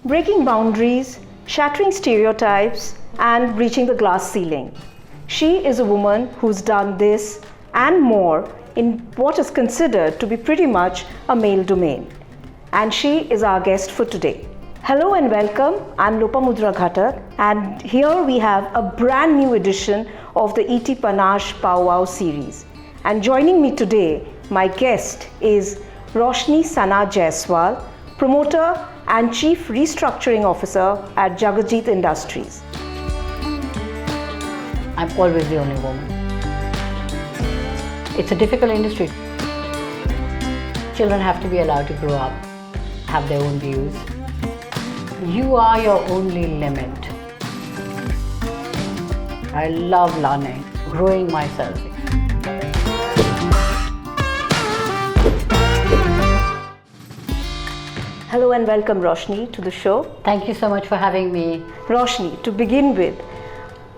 breaking boundaries, shattering stereotypes, and breaching the glass ceiling. She is a woman who's done this and more in what is considered to be pretty much a male domain. And she is our guest for today. Hello and welcome. I'm Lopamudra Ghatak, and here we have a brand new edition of the ET Panache PowWow series. And joining me today, my guest is Roshini Sanah Jaiswal, promoter and Chief Restructuring Officer at Jagatjit Industries. I'm always the only woman. It's a difficult industry. Children have to be allowed to grow up, have their own views. You are your only limit. I love learning, growing myself. Hello and welcome, Roshini, to the show. Thank you so much for having me. Roshini, to begin with,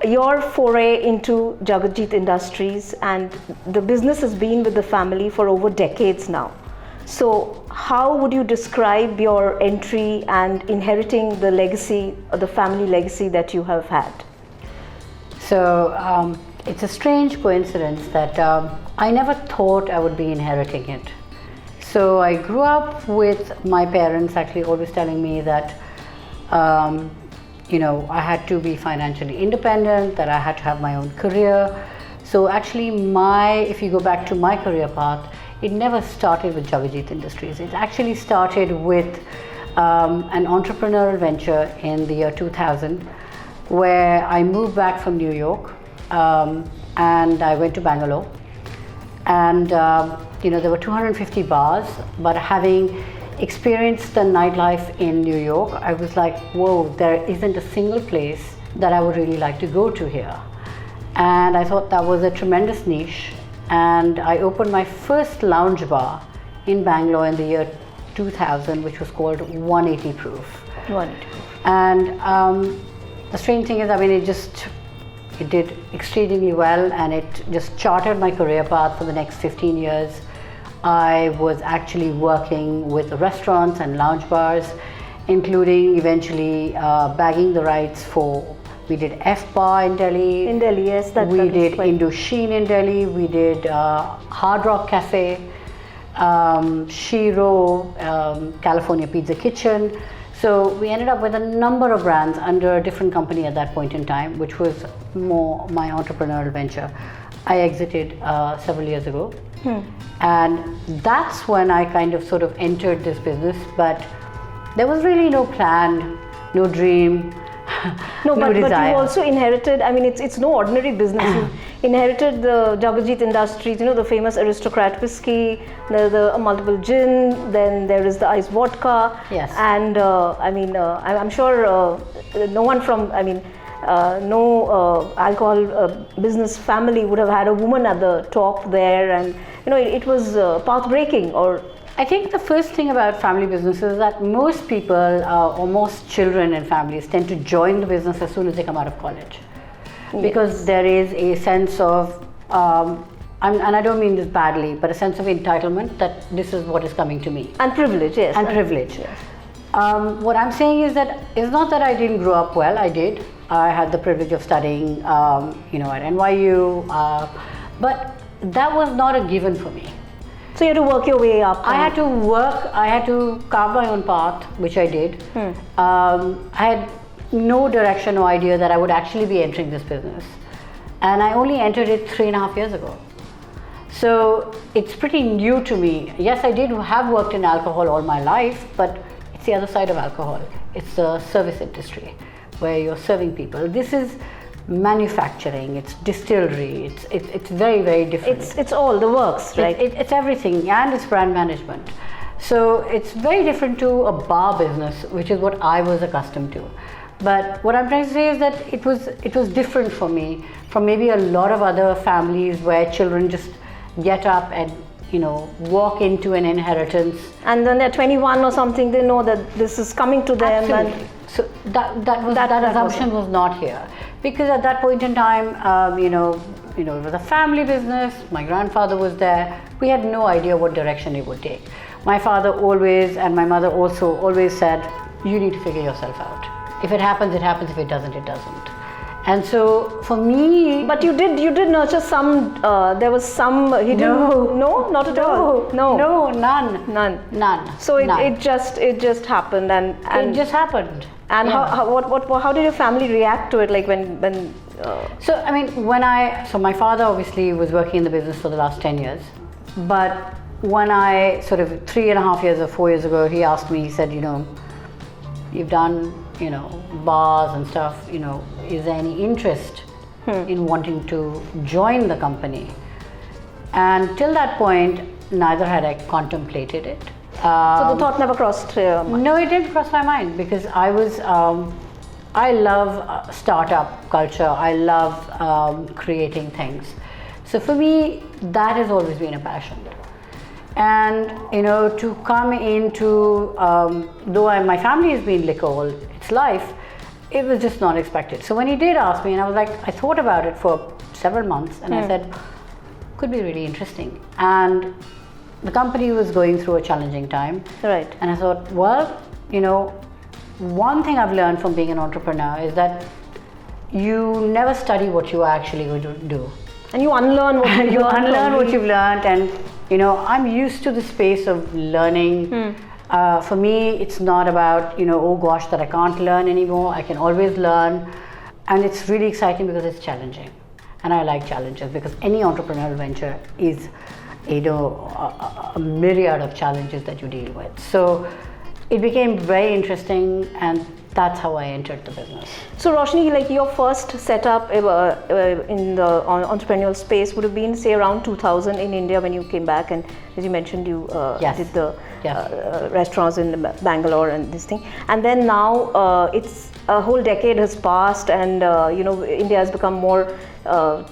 your foray into Jagatjit Industries, and the business has been with the family for over decades now. So how would you describe your entry and inheriting the legacy, the family legacy that you have had? So it's a strange coincidence that I never thought I would be inheriting it. So I grew up with my parents actually always telling me that I had to be financially independent, that I had to have my own career. So actually if you go back to my career path, it never started with Jagatjit Industries. It actually started with an entrepreneurial venture in the year 2000, where I moved back from New York and I went to Bangalore. And there were 250 bars, but having experienced the nightlife in New York, I was like, whoa, there isn't a single place that I would really like to go to here. And I thought that was a tremendous niche. And I opened my first lounge bar in Bangalore in the year 2000, which was called 180 Proof. 180 Proof. And the strange thing is, it did exceedingly well, and it just charted my career path for the next 15 years. I was actually working with restaurants and lounge bars, including eventually bagging the rights for. We did F-Bar in Delhi. In Delhi, yes. We did Indochine in Delhi. We did Hard Rock Cafe, Shiro, California Pizza Kitchen. So we ended up with a number of brands under a different company at that point in time, which was more my entrepreneurial venture. I exited several years ago. And that's when I kind of sort of entered this business, but there was really no plan, no dream. No, but you also inherited, it's no ordinary business. You inherited the Jagatjit Industries, the famous aristocrat whiskey, the multiple gin, then there is the ice vodka. Yes. And I'm sure no one from, no alcohol business family would have had a woman at the top there, and it was path-breaking. Or I think the first thing about family businesses is that most people or most children in families tend to join the business as soon as they come out of college. Yes. Because there is a sense of, and I don't mean this badly, but a sense of entitlement that this is what is coming to me. And privilege, yes. And privilege. Yes. What I'm saying is that it's not that I didn't grow up well, I did. I had the privilege of studying, at NYU, but that was not a given for me. So you had to work your way up. I had to work, I had to carve my own path, which I did. I had no direction or idea that I would actually be entering this business. And I only entered it 3.5 years ago. So it's pretty new to me. Yes, I did have worked in alcohol all my life, but it's the other side of alcohol. It's the service industry where you're serving people. This is manufacturing, it's distillery, it's very, very different. It's all the works, right? It's everything, and it's brand management. So it's very different to a bar business, which is what I was accustomed to. But what I'm trying to say is that it was different for me from maybe a lot of other families where children just get up and walk into an inheritance. And then they're 21 or something, they know that this is coming to them. Absolutely. And so that assumption was not here, because at that point in time, it was a family business. My grandfather was there. We had no idea what direction it would take. My father always, and my mother also always said, you need to figure yourself out. If it happens, it happens. If it doesn't, it doesn't. And so for me, But you did nurture some. There was some hidden. No, not at all. No, none. So None. it just happened, and It just happened. And Yeah. how did your family react to it? Like when So I mean, so my father obviously was working in the business for the last 10 years, but when I sort of 3.5 years or 4 years ago, he asked me, he said, you've done, bars and stuff, is there any interest in wanting to join the company? And till that point, neither had I contemplated it. so the thought never crossed your mind? No, it didn't cross my mind because I love startup culture. I love creating things. So for me, that has always been a passion. And to come into, though my family has been liquor all its life, it was just not expected. So when he did ask me, and I was like, I thought about it for several months, and I said, could be really interesting. And the company was going through a challenging time. Right. And I thought, well, one thing I've learned from being an entrepreneur is that you never study what you are actually going to do. And you unlearn what you unlearn what you've learned, and I'm used to the space of learning. For me, it's not about oh gosh, that I can't learn anymore. I can always learn, and it's really exciting because it's challenging, and I like challenges because any entrepreneurial venture is a myriad of challenges that you deal with. So it became very interesting, and that's how I entered the business. So Roshini, like your first setup in the entrepreneurial space would have been say around 2000 in India when you came back, and as you mentioned, you did the restaurants in Bangalore and this thing, and then now it's a whole decade has passed, and India has become more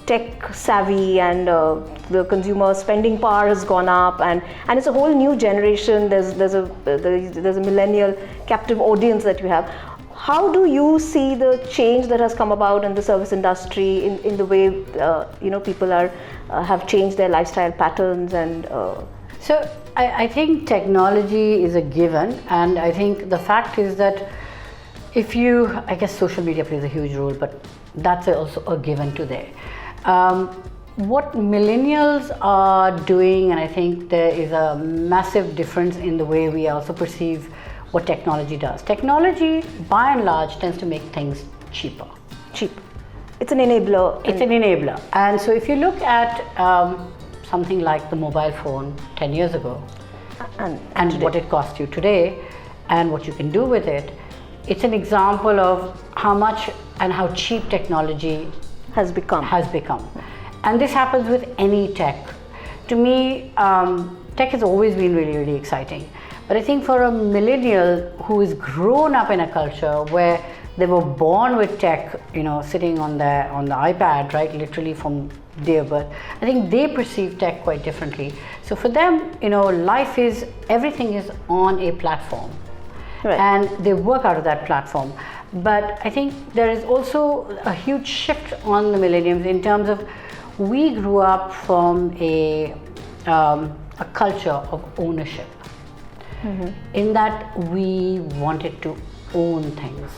tech savvy, and the consumer spending power has gone up, and it's a whole new generation. There's a millennial captive audience that you have. How do you see the change that has come about in the service industry in the way people have changed their lifestyle patterns and So I think technology is a given, and I think the fact is that I guess social media plays a huge role, but that's also a given today. What millennials are doing, and I think there is a massive difference in the way we also perceive what technology does. Technology, by and large, tends to make things cheaper. Cheap. It's an enabler. It's an enabler. And so if you look at something like the mobile phone 10 years ago, and what it costs you today, and what you can do with it, it's an example of how much and how cheap technology has become. And this happens with any tech. To me, tech has always been really, really exciting. But I think for a millennial who is grown up in a culture where they were born with tech, sitting on the iPad, right, literally from their birth, I think they perceive tech quite differently. So for them, everything is on a platform. Right. And they work out of that platform. But I think there is also a huge shift on the millennials in terms of we grew up from a culture of ownership. In that we wanted to own things.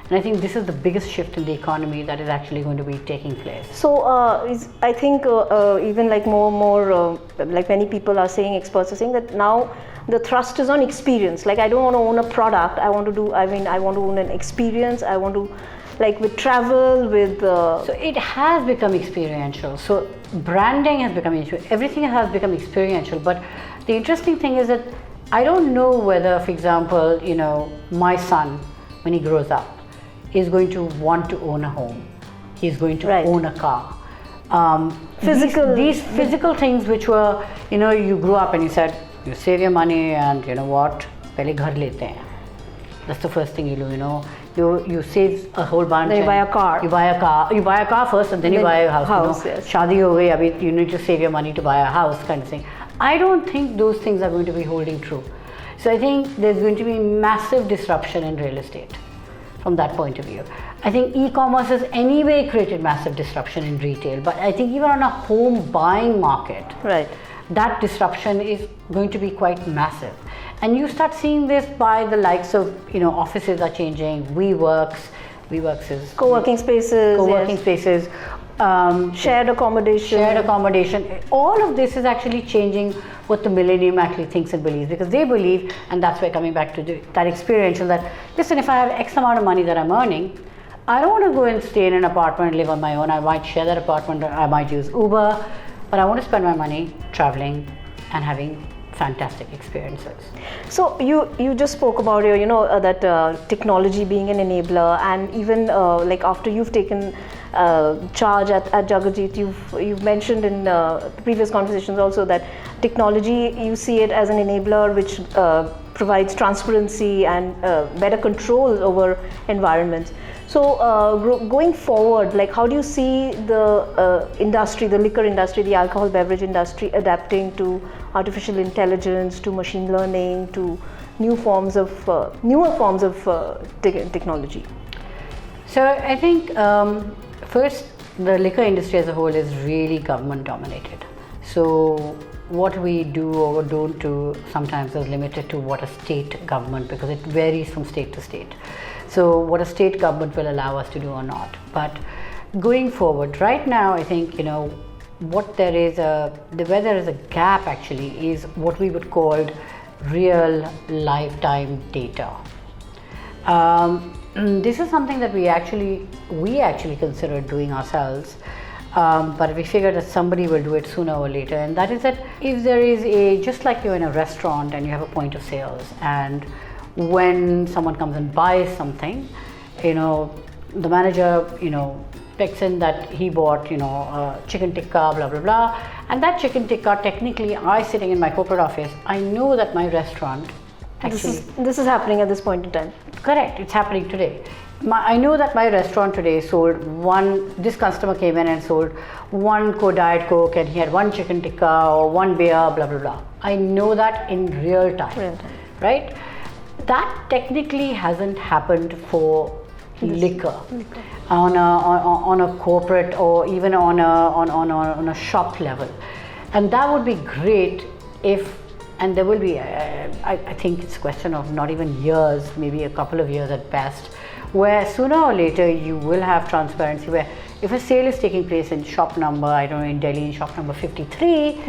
And I think this is the biggest shift in the economy that is actually going to be taking place. So I think even like more like many people are saying, experts are saying that now the thrust is on experience. Like I don't want to own a product. I want to own an experience. I want to, like with travel, with. So it has become experiential. So branding has become everything has become experiential. But the interesting thing is that I don't know whether, for example, my son, when he grows up, is going to want to own a home. He's going to own a car. These physical things which were, you grew up and you said, you save your money and what, pehle ghar lete hain. That's the first thing you do, you save a whole bunch. Then you buy a car. You buy a car first, and then you buy a house. Yes. Shaadi ho gayi, abhi you need to save your money to buy a house, kind of thing. I don't think those things are going to be holding true. So I think there's going to be massive disruption in real estate from that point of view. I think e-commerce has anyway created massive disruption in retail, but I think even on a home buying market, Right. that disruption is going to be quite massive. And you start seeing this by the likes of, offices are changing, WeWorks is Co-working spaces. co-working yes. spaces, Shared accommodation. shared accommodation. All of this is actually changing what the millennium actually thinks and believes, because they believe, and that's why coming back to that experiential, that listen, if I have X amount of money that I'm earning, I don't want to go and stay in an apartment and live on my own. I might share that apartment, I might use Uber, but I want to spend my money traveling and having fantastic experiences. So you just spoke about that technology being an enabler, and even like after you've taken charge at Jagatjit, you've mentioned in previous conversations also that technology, you see it as an enabler which provides transparency and better controls over environments. So going forward, like how do you see the industry, the liquor industry, the alcohol beverage industry adapting to artificial intelligence, to machine learning, to newer forms of technology? So I think first, the liquor industry as a whole is really government dominated. So what we do or don't do sometimes is limited to what a state government, because it varies from state to state. So what a state government will allow us to do or not. But going forward, right now, I think, what there is where there is a gap actually is what we would call real lifetime data. This is something that we actually considered doing ourselves, but we figured that somebody will do it sooner or later. And that is that if there is just like you're in a restaurant and you have a point of sales, and when someone comes and buys something, the manager, picks in that he bought, chicken tikka, blah, blah, blah. And that chicken tikka, technically, I sitting in my corporate office, I know that my restaurant actually... This is happening at this point in time. Correct, it's happening today. I know that my restaurant today sold this customer came in and sold one Diet Coke, and he had one chicken tikka or one beer, blah, blah, blah. I know that in real time. Right? That technically hasn't happened for liquor on a corporate or even on a shop level, and that would be great if, and there will be I think it's a question of not even years, maybe a couple of years at best, where sooner or later you will have transparency, where if a sale is taking place in shop number, I don't know, in Delhi, in shop number 53,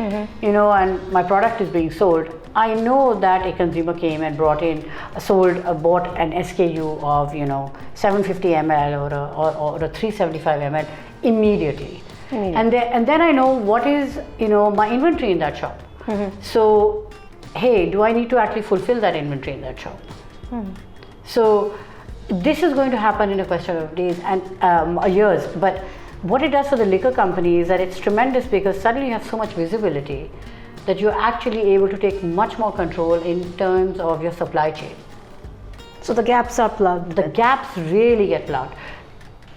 and my product is being sold, I know that a consumer came and bought an SKU of 750 ml or a 375 ml immediately. And then I know what is my inventory in that shop. So hey, do I need to actually fulfill that inventory in that shop? So this is going to happen in a question of days and years. But what it does for the liquor company is that it's tremendous, because suddenly you have so much visibility that you're actually able to take much more control in terms of your supply chain. So the gaps are plugged. The gaps really get plugged.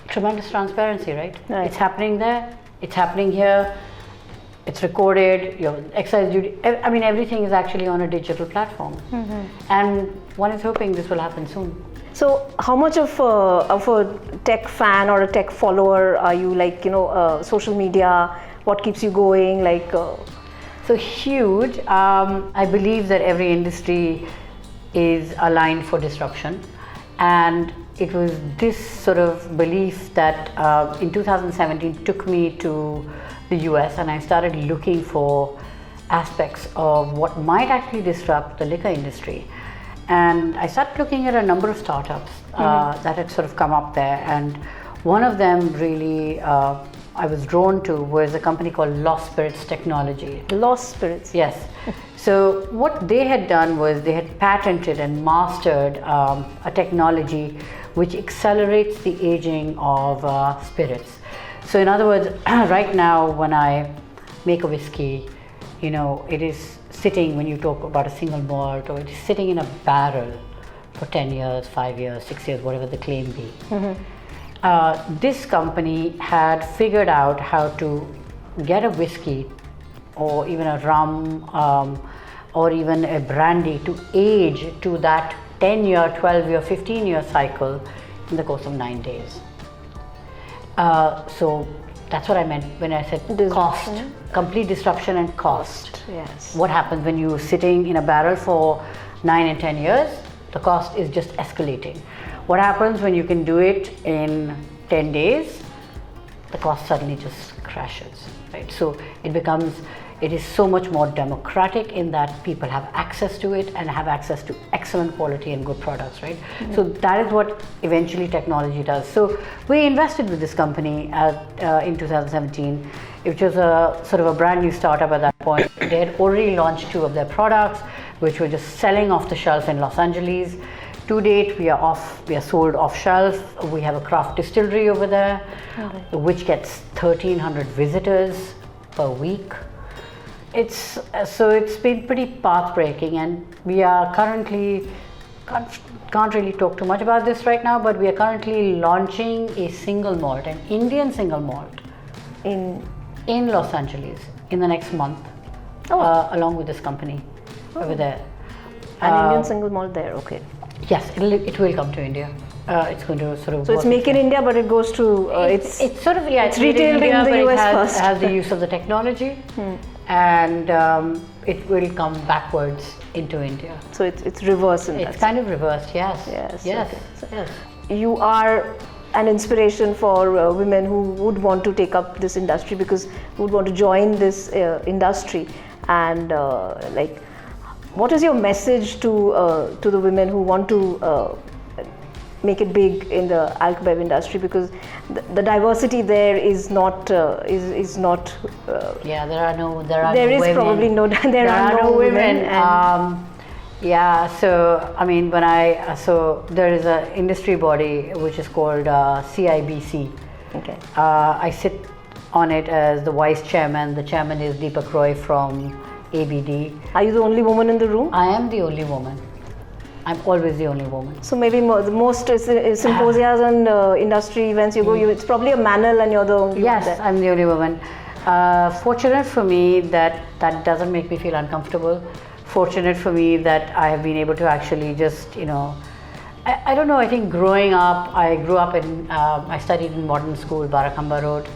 Tremendous transparency, right? It's happening there, it's happening here, it's recorded, your excise duty, I mean, everything is actually on a digital platform. And one is hoping this will happen soon. So how much of a tech fan or a tech follower are you, like, social media, what keeps you going, like? So huge. I believe that every industry is aligned for disruption, and it was this sort of belief that in 2017 took me to the US, and I started looking for aspects of what might actually disrupt the liquor industry. And I started looking at a number of startups that had sort of come up there, and one of them really I was drawn to was a company called Lost Spirits Technology. Lost Spirits? Yes. So what they had done was they had patented and mastered a technology which accelerates the aging of spirits. So in other words, right now when I make a whiskey, it is sitting, when you talk about a single malt, or it is sitting in a barrel for 10 years, 5 years, 6 years, whatever the claim be. This company had figured out how to get a whiskey or even a rum or even a brandy to age to that 10-year, 12-year, 15-year cycle in the course of 9 days. So that's what I meant when I said cost, complete disruption and cost. Yes. What happens when you're sitting in a barrel for 9 and 10 years, the cost is just escalating. What happens when you can do it in 10 days? The cost suddenly just crashes, right? So it is so much more democratic in that people have access to it and have access to excellent quality and good products, right? So that is what eventually technology does. So we invested with this company in 2017, which was a sort of a brand new startup at that point. They had already launched 2 of their products, which were just selling off the shelf in Los Angeles. To date, we are sold off shelf. We have a craft distillery over there, which gets 1,300 visitors per week. It's been pretty path breaking, and we are currently can't really talk too much about this right now, but we are currently launching a single malt, an Indian single malt, in Los Angeles in the next month, along with this company over there. An Indian single malt there, okay. Yes, it will come to India. It's going to sort of. So it's make in India, but it goes to it's sort of it's retailed in the US first. It has the use of the technology, and it will come backwards into India. So it's reverse in that. It's kind of reversed, yes. Yes. Okay. Yes. You are an inspiration for women who would want to take up this industry, because would want to join this industry, and what is your message to the women who want to make it big in the Alcbev industry, because the diversity there is not is not. There are no women. Yeah, so I mean, there is an industry body which is called CIBC. Okay. I sit on it as the vice chairman. The chairman is Deepak Roy from ABD. Are you the only woman in the room? I am the only woman. I'm always the only woman. So maybe the most symposiums and industry events you go, it's probably a manel and you're the only woman. Yes, there. I'm the only woman. Fortunate for me that doesn't make me feel uncomfortable. Fortunate for me that I have been able to actually just, I don't know, I think growing up, I studied in modern school, Barakamba Road.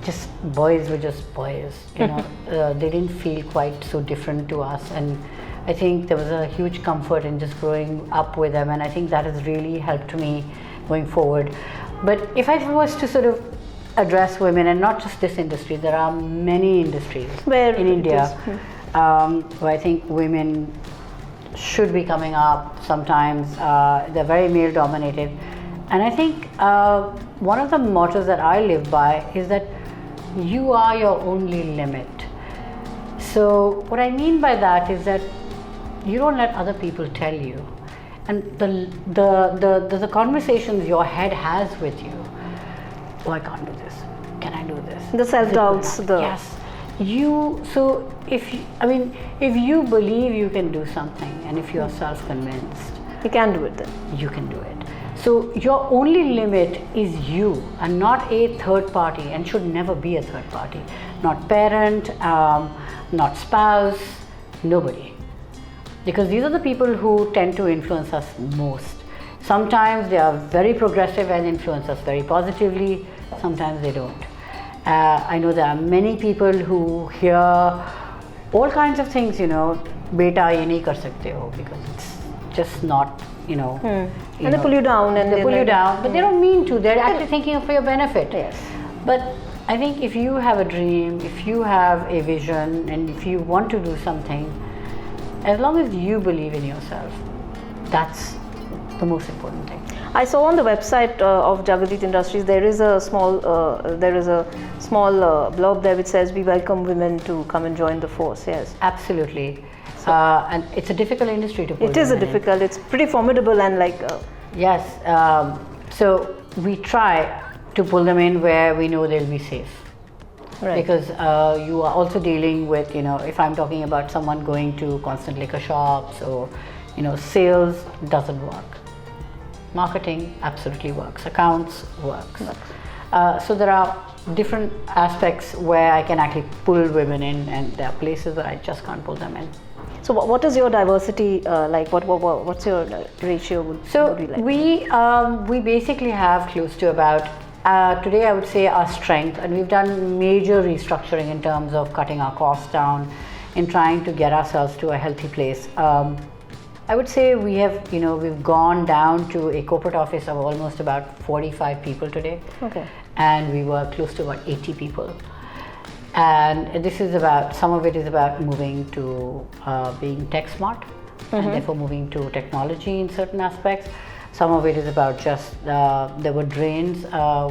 Just boys were just boys, they didn't feel quite so different to us, and I think there was a huge comfort in just growing up with them, and I think that has really helped me going forward. But if I was to sort of address women, and not just this industry, there are many industries in India where I think women should be coming up sometimes. They're very male dominated, and I think one of the mottos that I live by is that you are your only limit. So what I mean by that is that you don't let other people tell you, and the conversations your head has with you. Oh, I can't do this. Can I do this? The self-doubts. Yes. So if you believe you can do something, and if you are self-convinced, you can do it. Then you can do it. So your only limit is you, and not a third party, and should never be a third party. Not parent, not spouse, nobody. Because these are the people who tend to influence us most. Sometimes they are very progressive and influence us very positively, sometimes they don't. I know there are many people who hear all kinds of things, beta ye nahi kar sakte ho, because it's just not, And they pull you down. And they pull you down, but they don't mean to. They're actually thinking for your benefit. Yes. But I think if you have a dream, if you have a vision, and if you want to do something, as long as you believe in yourself, that's the most important thing. I saw on the website of Jagatjit Industries there is a small blurb there which says we welcome women to come and join the force. Yes, absolutely. And it's a difficult industry to pull. It is a difficult. It's pretty formidable and Yes. So we try to pull them in where we know they'll be safe. Right. Because you are also dealing with, if I'm talking about someone going to constant liquor shops, or, sales doesn't work. Marketing absolutely works. Accounts works. So there are different aspects where I can actually pull women in, and there are places where I just can't pull them in. So what is your diversity like? What's your ratio? Would be like? We basically have close to about. Today I would say our strength, and we've done major restructuring in terms of cutting our costs down, in trying to get ourselves to a healthy place. I would say we've gone down to a corporate office of almost about 45 people today. Okay. And we were close to about 80 people. And this is some of it is about moving to being tech smart, and therefore moving to technology in certain aspects. Some of it is about just, there were drains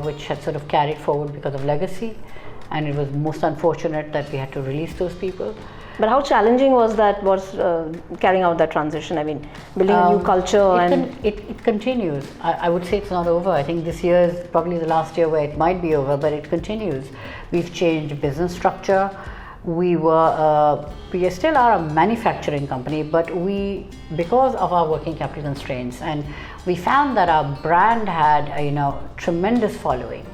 which had sort of carried forward because of legacy, and it was most unfortunate that we had to release those people. But how challenging was carrying out that transition? I mean, building a new culture it continues. I would say it's not over. I think this year is probably the last year where it might be over, but it continues. We've changed business structure. We still are a manufacturing company, but because of our working capital constraints, and we found that our brand had a tremendous following,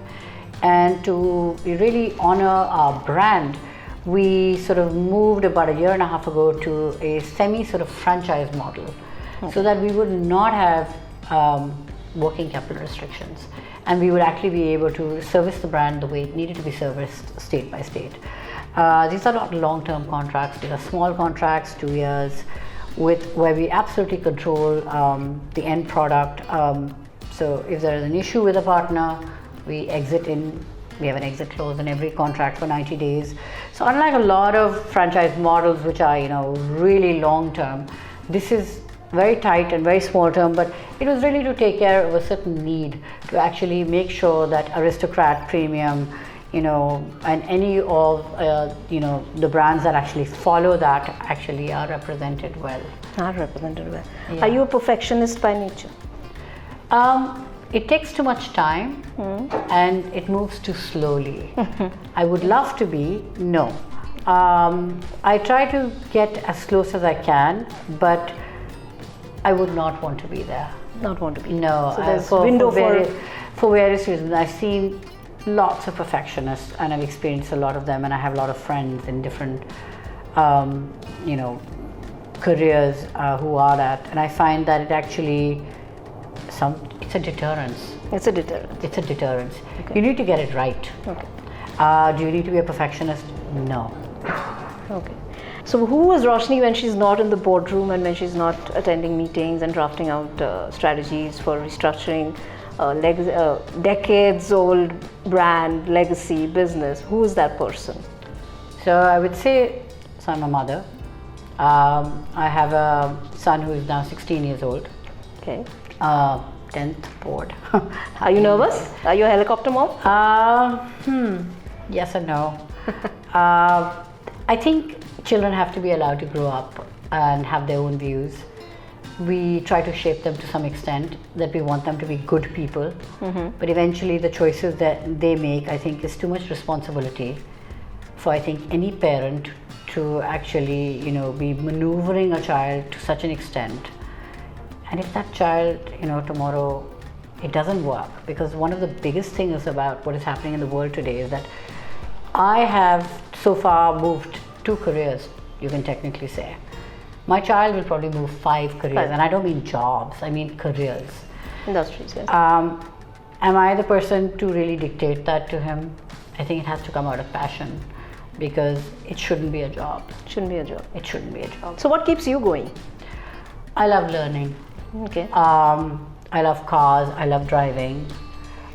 and to really honor our brand, we sort of moved about a year and a half ago to a semi sort of franchise model, so that we would not have working capital restrictions, and we would actually be able to service the brand the way it needed to be serviced state by state. These are not long-term contracts. These are small contracts, 2 years, where we absolutely control the end product. So if there is an issue with a partner, we have an exit clause in every contract for 90 days. So unlike a lot of franchise models which are really long term, this is very tight and very small term, but it was really to take care of a certain need to actually make sure that Aristocrat, Premium, and any of the brands that actually follow that actually are represented well. Yeah. Are you a perfectionist by nature? It takes too much time and it moves too slowly. I would love to be, no. I try to get as close as I can, but I would not want to be there. Not want to be. No. So there's window for various reasons. I've seen lots of perfectionists, and I've experienced a lot of them, and I have a lot of friends in different careers who are that, and I find that it actually it's a deterrence. It's a deterrent. It's a deterrence. Okay. You need to get it right. Okay. Do you need to be a perfectionist? No. Okay. So who was Roshini when she's not in the boardroom and when she's not attending meetings and drafting out strategies for restructuring decades old brand, legacy, business? Who is that person? So I would say, so I'm a mother. I have a son who is now 16 years old. Okay. 10th board. Are you nervous? Are you a helicopter mom? Yes and no. I think children have to be allowed to grow up and have their own views. We try to shape them to some extent, that we want them to be good people. But eventually the choices that they make, I think, is too much responsibility for, I think, any parent to actually, be maneuvering a child to such an extent. And if that child, tomorrow, it doesn't work, because one of the biggest things about what is happening in the world today is that I have so far moved 2 careers, you can technically say. My child will probably move 5 careers, and I don't mean jobs, I mean careers. Industries, yes. Am I the person to really dictate that to him? I think it has to come out of passion, because it shouldn't be a job. It shouldn't be a job. It shouldn't be a job. So what keeps you going? I love learning. Okay. I love cars, I love driving,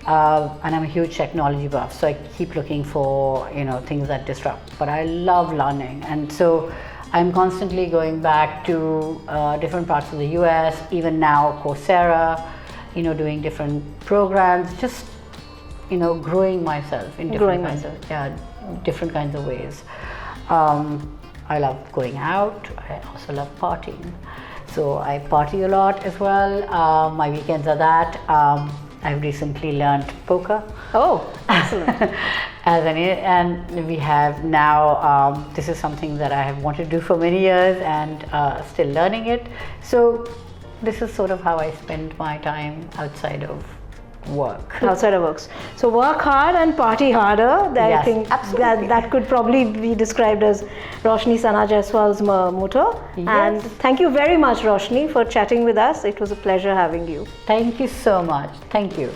and I'm a huge technology buff, so I keep looking for things that disrupt. But I love learning, and so I'm constantly going back to different parts of the US, even now Coursera, doing different programs, just growing myself in different kinds of ways. I love going out. I also love partying. So I party a lot as well. My weekends are that. I've recently learned poker. Oh, excellent. And we have now, this is something that I have wanted to do for many years, and still learning it. So this is sort of how I spend my time outside of work. Outside of works. So work hard and party harder. Yes, I think absolutely. that could probably be described as Roshini Sanah Jaiswal's motto. Yes. And thank you very much, Roshini, for chatting with us. It was a pleasure having you. Thank you so much. Thank you.